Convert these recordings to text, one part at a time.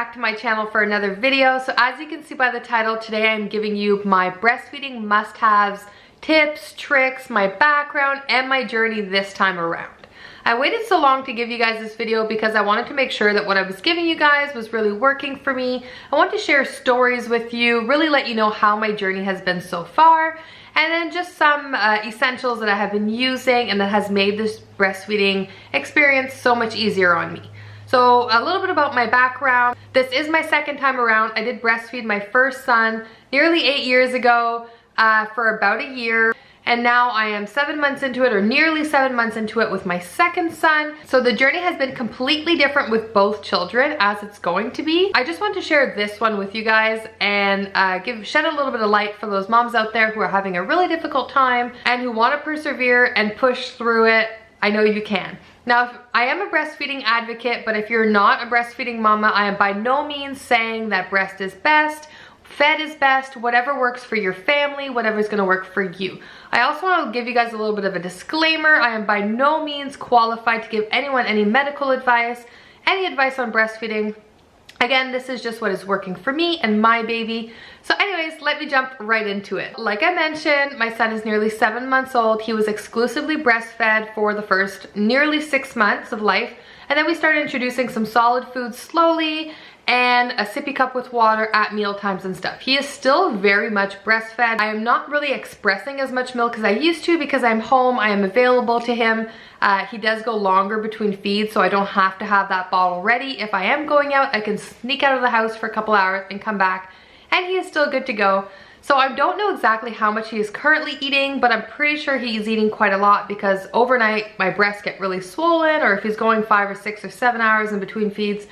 back to my channel for another video. So as you can see by the title, today I'm giving you my breastfeeding must-haves, tips, tricks, my background, and my journey this time around. I waited so long to give you guys this video because I wanted to make sure that what I was giving you guys was really working for me. I want to share stories with you, really let you know how my journey has been so far, and then just some essentials that I have been using and that has made this breastfeeding experience so much easier on me. So a little bit about my background. This is my second time around. I did breastfeed my first son nearly 8 years ago for about a year. And now I am 7 months into it, or nearly 7 months into it with my second son. So the journey has been completely different with both children, as it's going to be. I just want to share this one with you guys and shed a little bit of light for those moms out there who are having a really difficult time and who want to persevere and push through it. I know you can. Now, I am a breastfeeding advocate, but if you're not a breastfeeding mama, I am by no means saying that breast is best, fed is best, whatever works for your family, whatever's gonna work for you. I also want to give you guys a little bit of a disclaimer. I am by no means qualified to give anyone any medical advice, any advice on breastfeeding. Again, this is just what is working for me and my baby. So anyways, let me jump right into it. Like I mentioned, my son is nearly 7 months old. He was exclusively breastfed for the first nearly 6 months of life. And then we started introducing some solid foods slowly and a sippy cup with water at meal times and stuff. He is still very much breastfed. I am not really expressing as much milk as I used to because I'm home, I am available to him. He does go longer between feeds, so I don't have to have that bottle ready. If I am going out, I can sneak out of the house for a couple hours and come back, and he is still good to go. So I don't know exactly how much he is currently eating, but I'm pretty sure he's eating quite a lot because overnight my breasts get really swollen, or if he's going 5 or 6 or 7 hours in between feeds,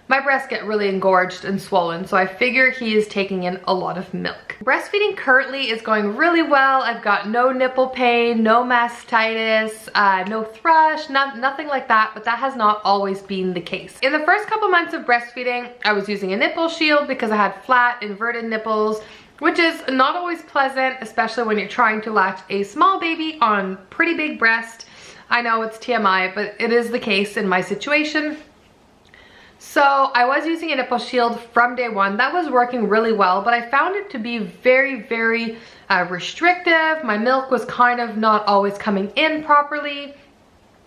my breasts get really engorged and swollen, so I figure he is taking in a lot of milk. Breastfeeding currently is going really well. I've got no nipple pain, no mastitis, no thrush, nothing like that, but that has not always been the case. In the first couple months of breastfeeding, I was using a nipple shield because I had flat, inverted nipples, which is not always pleasant, especially when you're trying to latch a small baby on pretty big breast. I know it's TMI, but it is the case in my situation. So I was using a nipple shield from day one. That was working really well, but I found it to be very, very restrictive. My milk was kind of not always coming in properly.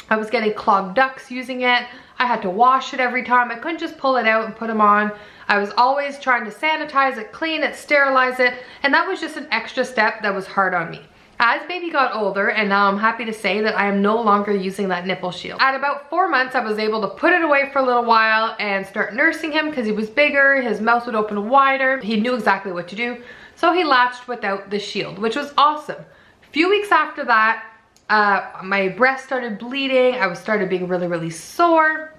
I was getting clogged ducts using it. I had to wash it every time. I couldn't just pull it out and put them on. I was always trying to sanitize it, clean it, sterilize it, and that was just an extra step that was hard on me. As baby got older, and now I'm happy to say that I am no longer using that nipple shield. At about 4 months, I was able to put it away for a little while and start nursing him because he was bigger, his mouth would open wider, he knew exactly what to do, so he latched without the shield, which was awesome. A few weeks after that, my breast started bleeding, I started being really, really sore,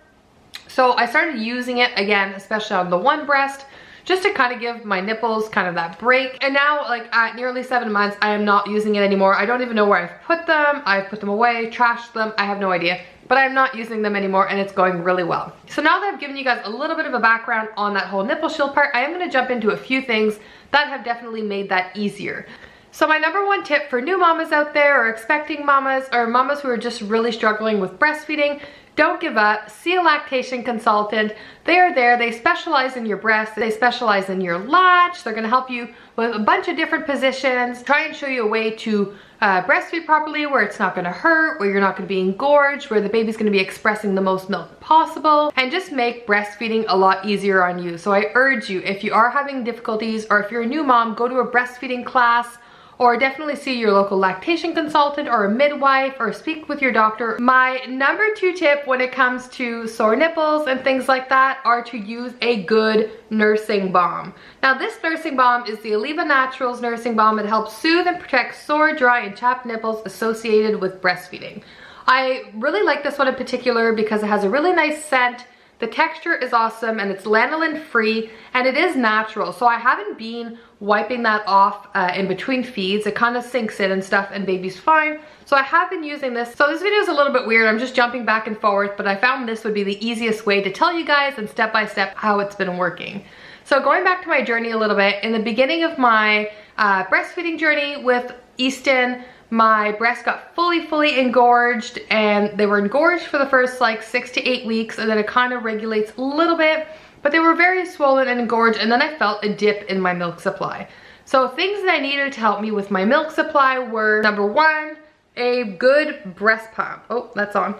so I started using it again, especially on the one breast, just to kind of give my nipples kind of that break. And now, like at nearly 7 months, I am not using it anymore. I don't even know where I've put them. I've put them away, trashed them. I have no idea, but I'm not using them anymore, and it's going really well. So now that I've given you guys a little bit of a background on that whole nipple shield part, I am gonna jump into a few things that have definitely made that easier. So my number one tip for new mamas out there, or expecting mamas, or mamas who are just really struggling with breastfeeding, don't give up. See a lactation consultant. They are there. They specialize in your breast. They specialize in your latch. They're going to help you with a bunch of different positions. Try and show you a way to breastfeed properly where it's not going to hurt, where you're not going to be engorged, where the baby's going to be expressing the most milk possible, and just make breastfeeding a lot easier on you. So I urge you, if you are having difficulties, or if you're a new mom, go to a breastfeeding class, or definitely see your local lactation consultant or a midwife, or speak with your doctor. My number 2 tip when it comes to sore nipples and things like that are to use a good nursing balm. Now this nursing balm is the Oliva Naturals nursing balm. It helps soothe and protect sore, dry, and chapped nipples associated with breastfeeding. I really like this one in particular because it has a really nice scent. The texture is awesome, and it's lanolin free, and it is natural, so I haven't been wiping that off in between feeds. It kind of sinks in and stuff, and baby's fine. So I have been using this. So this video is a little bit weird. I'm just jumping back and forth, but I found this would be the easiest way to tell you guys and step by step how it's been working. So going back to my journey a little bit, in the beginning of my breastfeeding journey with Easton, my breasts got fully engorged, and they were engorged for the first like 6 to 8 weeks, and then it kind of regulates a little bit. but they were very swollen and engorged, and then I felt a dip in my milk supply. So things that I needed to help me with my milk supply were, number one, a good breast pump. Oh, that's on.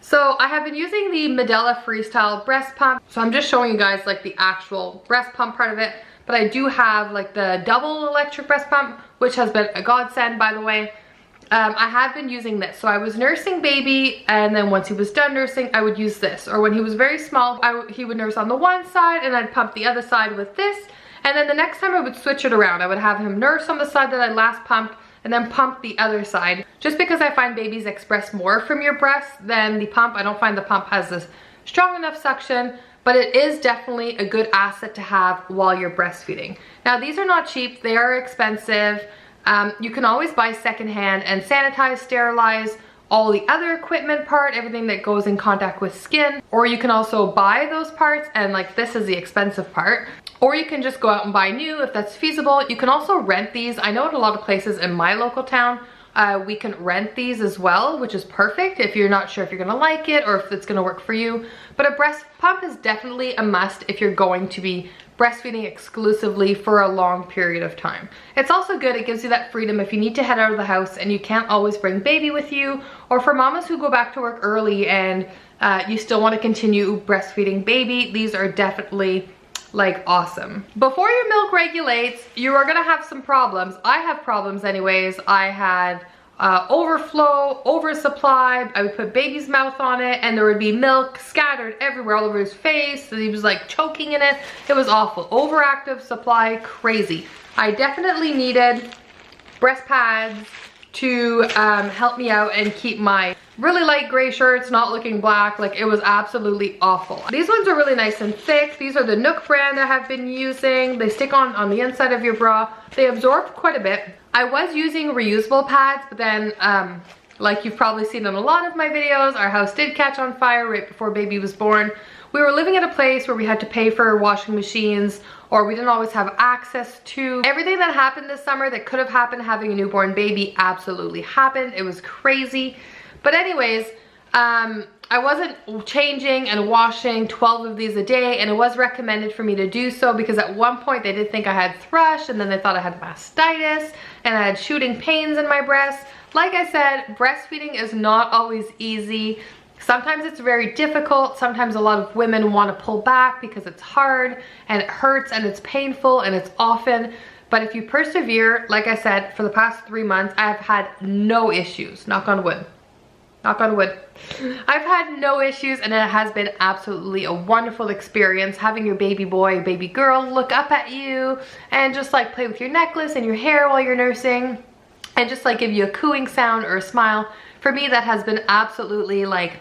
So I have been using the MEDELA Freestyle breast pump. So I'm just showing you guys like the actual breast pump part of it, but I do have like the double electric breast pump, which has been a godsend, by the way. I have been using this. So I was nursing baby, and then once he was done nursing, I would use this. Or when he was very small, he would nurse on the one side and I'd pump the other side with this. And then the next time I would switch it around. I would have him nurse on the side that I last pumped and then pump the other side. Just because I find babies express more from your breast than the pump. I don't find the pump has this strong enough suction, but it is definitely a good asset to have while you're breastfeeding. Now these are not cheap, they are expensive. You can always buy secondhand and sanitize, sterilize all the other equipment part, everything that goes in contact with skin. Or you can also buy those parts, and like this is the expensive part. Or you can just go out and buy new if that's feasible. You can also rent these. I know at a lot of places in my local town, we can rent these as well, which is perfect if you're not sure if you're gonna like it or if it's gonna work for you. But a breast pump is definitely a must if you're going to be breastfeeding exclusively for a long period of time. It's also good, it gives you that freedom if you need to head out of the house and you can't always bring baby with you, or for mamas who go back to work early and you still want to continue breastfeeding baby. These are definitely like awesome. Before your milk regulates, you are gonna have some problems. I have problems anyways. I had overflow, oversupply. I would put baby's mouth on it and there would be milk scattered everywhere, all over his face. He was like choking in it. It was awful. Overactive supply, crazy. I definitely needed breast pads to help me out and keep my really light gray shirts not looking black. Like, it was absolutely awful. These ones are really nice and thick. These are the Nook brand I have been using. They stick on the inside of your bra. They absorb quite a bit. I was using reusable pads, but then like you've probably seen in a lot of my videos, our house did catch on fire right before baby was born. We were living at a place where we had to pay for washing machines, or we didn't always have access to everything that happened this summer that could have happened having a newborn baby. Absolutely happened. It was crazy. But anyways, I wasn't changing and washing 12 of these a day, and it was recommended for me to do so because at one point they did think I had thrush, and then they thought I had mastitis and I had shooting pains in my breast. Like I said, breastfeeding is not always easy. Sometimes it's very difficult. Sometimes a lot of women want to pull back because it's hard and it hurts and it's painful and it's often. But if you persevere, like I said, for the past 3 months, I have had no issues. Knock on wood. Knock on wood. I've had no issues, and it has been absolutely a wonderful experience having your baby boy, baby girl look up at you and just like play with your necklace and your hair while you're nursing and just like give you a cooing sound or a smile. For me, that has been absolutely like,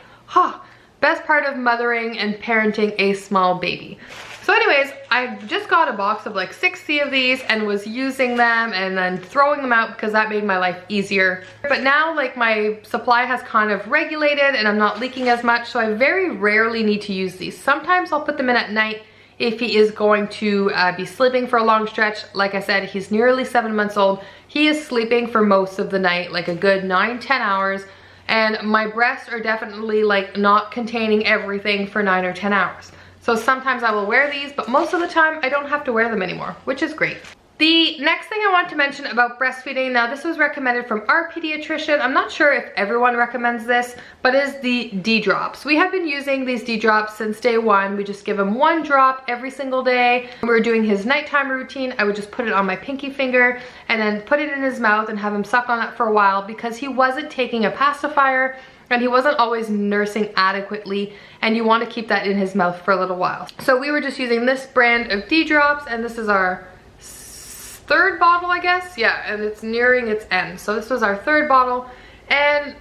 best part of mothering and parenting a small baby. So anyways, I just got a box of like 60 of these and was using them and then throwing them out because that made my life easier. But now like my supply has kind of regulated and I'm not leaking as much, so I very rarely need to use these. Sometimes I'll put them in at night if he is going to be sleeping for a long stretch. Like I said, he's nearly 7 months old. He is sleeping for most of the night, like a good 9-10 hours. And my breasts are definitely like not containing everything for 9 or 10 hours. So sometimes I will wear these, but most of the time I don't have to wear them anymore, which is great. The next thing I want to mention about breastfeeding, now this was recommended from our pediatrician. I'm not sure if everyone recommends this, but is the D-drops. We have been using these D-drops since day one. We just give him 1 drop every single day. When we were doing his nighttime routine, I would just put it on my pinky finger and then put it in his mouth and have him suck on it for a while because he wasn't taking a pacifier and he wasn't always nursing adequately, and you want to keep that in his mouth for a little while. So we were just using this brand of D-drops, and this is our 3rd bottle, I guess. Yeah, and it's nearing its end. So this was our 3rd bottle, and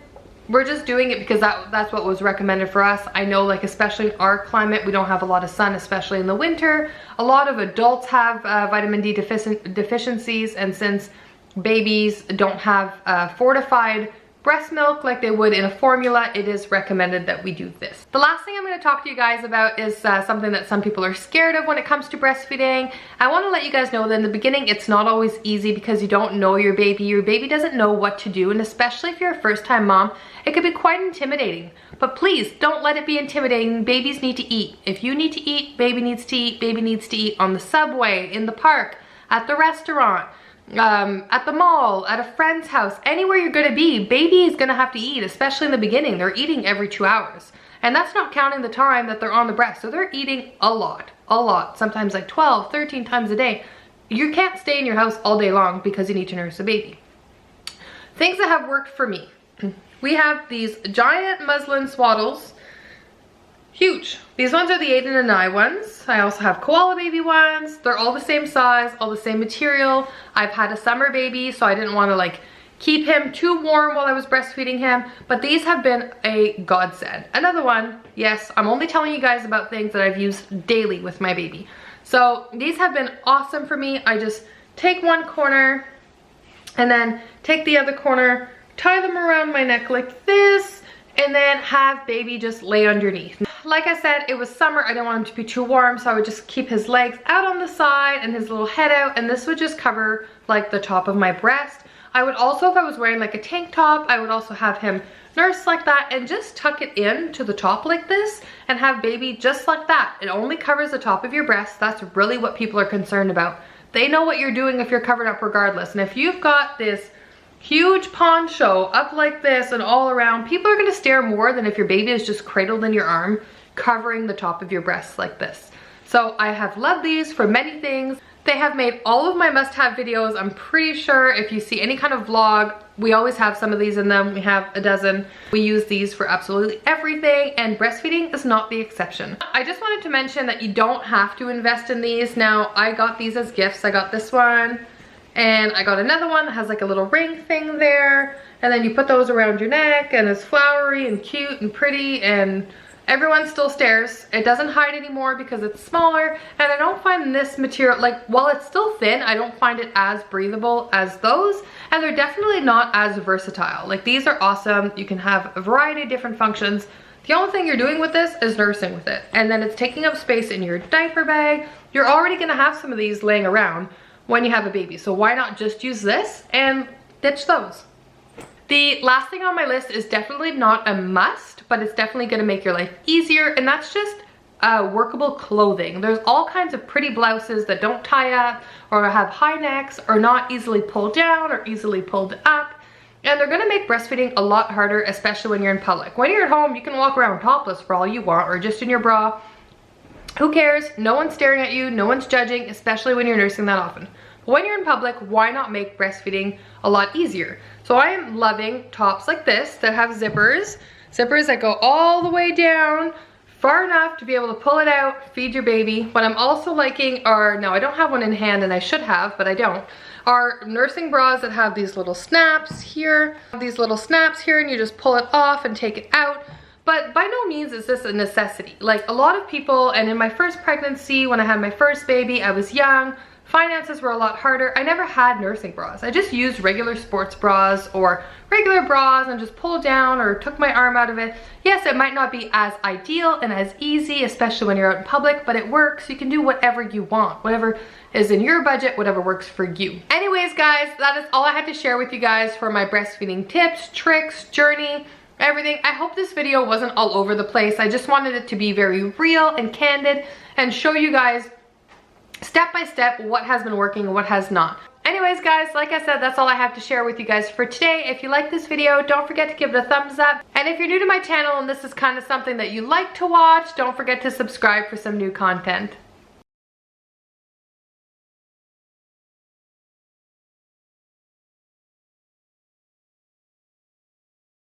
we're just doing it because that's what was recommended for us. I know, like, especially in our climate, we don't have a lot of sun, especially in the winter. A lot of adults have vitamin D deficiencies, and since babies don't have fortified breast milk like they would in a formula, it is recommended that we do this. The last thing I'm going to talk to you guys about is something that some people are scared of when it comes to breastfeeding. I want to let you guys know that in the beginning it's not always easy because you don't know your baby. Your baby doesn't know what to do, and especially if you're a first-time mom, it could be quite intimidating. But please don't let it be intimidating. Babies need to eat. If you need to eat, baby needs to eat. Baby needs to eat on the subway, in the park, at the restaurant, at the mall, at a friend's house, anywhere you're gonna be, baby is gonna have to eat, especially in the beginning. They're eating every 2 hours. And that's not counting the time that they're on the breast. So they're eating a lot, sometimes like 12, 13 times a day. You can't stay in your house all day long because you need to nurse a baby. Things that have worked for me. We have these giant muslin swaddles. Huge. These ones are the 8 and a 9 ones. I also have koala baby ones. They're all the same size, all the same material. I've had a summer baby, so I didn't want to like keep him too warm while I was breastfeeding him, but these have been a godsend. Another one, yes, I'm only telling you guys about things that I've used daily with my baby. So these have been awesome for me. I just take one corner and then take the other corner, tie them around my neck like this, and then have baby just lay underneath. Like I said, it was summer. I didn't want him to be too warm, so I would just keep his legs out on the side and his little head out, and this would just cover like the top of my breast. I would also, if I was wearing like a tank top, I would also have him nurse like that and just tuck it in to the top like this and have baby just like that. It only covers the top of your breast. That's really what people are concerned about. They know what you're doing if you're covered up regardless. And if you've got this huge poncho up like this and all around, people are going to stare more than if your baby is just cradled in your arm, covering the top of your breasts like this. So I have loved these for many things. They have made all of my must-have videos. I'm pretty sure if you see any kind of vlog, we always have some of these in them. We have a dozen. We use these for absolutely everything, and breastfeeding is not the exception. I just wanted to mention that you don't have to invest in these. Now, I got these as gifts. I got this one, and I got another one that has like a little ring thing there, and then you put those around your neck, and it's flowery and cute and pretty, and everyone still stares. It doesn't hide anymore because it's smaller, and I don't find this material, like, while it's still thin, I don't find it as breathable as those, and they're definitely not as versatile. Like, these are awesome. You can have a variety of different functions. The only thing you're doing with this is nursing with it, and then it's taking up space in your diaper bag. You're already gonna have some of these laying around when you have a baby, so why not just use this and ditch those? The last thing on my list is definitely not a must, but it's definitely gonna make your life easier, and that's just workable clothing. There's all kinds of pretty blouses that don't tie up or have high necks or not easily pulled down or easily pulled up, and they're gonna make breastfeeding a lot harder, especially when you're in public. When you're at home, you can walk around topless for all you want, or just in your bra. Who cares? No one's staring at you, no one's judging, especially when you're nursing that often. But when you're in public, why not make breastfeeding a lot easier? So I am loving tops like this that have zippers that go all the way down, far enough to be able to pull it out, feed your baby. What I'm also liking are, now I don't have one in hand and I should have, but I don't, are nursing bras that have these little snaps here, and you just pull it off and take it out. But by no means is this a necessity. Like, a lot of people, and in my first pregnancy, when I had my first baby, I was young, finances were a lot harder. I never had nursing bras. I just used regular sports bras or regular bras and just pulled down or took my arm out of it. Yes, it might not be as ideal and as easy, especially when you're out in public, but it works. You can do whatever you want, whatever is in your budget, whatever works for you. Anyways, guys, that is all I had to share with you guys for my breastfeeding tips, tricks, journey, everything. I hope this video wasn't all over the place. I just wanted it to be very real and candid and show you guys step by step what has been working and what has not. Anyways, guys, like I said, that's all I have to share with you guys for today. If you like this video, don't forget to give it a thumbs up. And if you're new to my channel and this is kind of something that you like to watch, don't forget to subscribe for some new content.